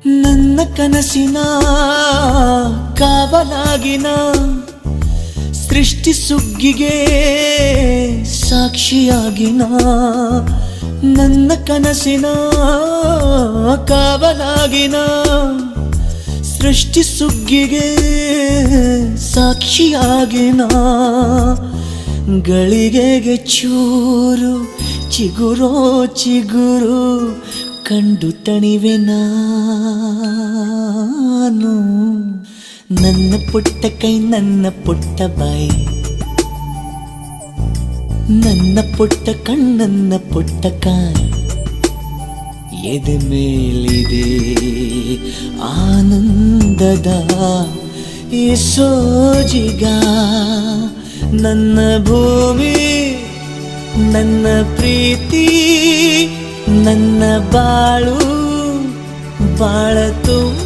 ನನ್ನ ಕನಸಿನ ಕಾವಲಾಗಿನ ಸೃಷ್ಟಿ ಸುಗ್ಗಿಗೆ ಸಾಕ್ಷಿಯಾಗಿನ ನನ್ನ ಕನಸಿನ ಕಾವಲಾಗಿನ ಸೃಷ್ಟಿ ಸುಗ್ಗಿಗೆ ಸಾಕ್ಷಿಯಾಗಿನ ಗಳಿಗೆಗೆ ಚೂರು ಚಿಗುರೋ ಚಿಗುರು ಕಂಡು ತಣಿವೆ ನಾನು. ನನ್ನ ಪುಟ್ಟ ಕೈ ನನ್ನ ಪುಟ್ಟ ಬಾಯಿ, ನನ್ನ ಪುಟ್ಟ ಕಣ್ಣನ್ನ ಪುಟ್ಟ ಕಾಯಿ, ಎದೆ ಮೇಲಿದೆ ಆನಂದದ ಈ ಸೋಜಿಗ. ನನ್ನ ಭೂಮಿ ನನ್ನ ಪ್ರೀತಿ ನನ್ನ ಬಾಳು ಬಾಳ ತುಂಬ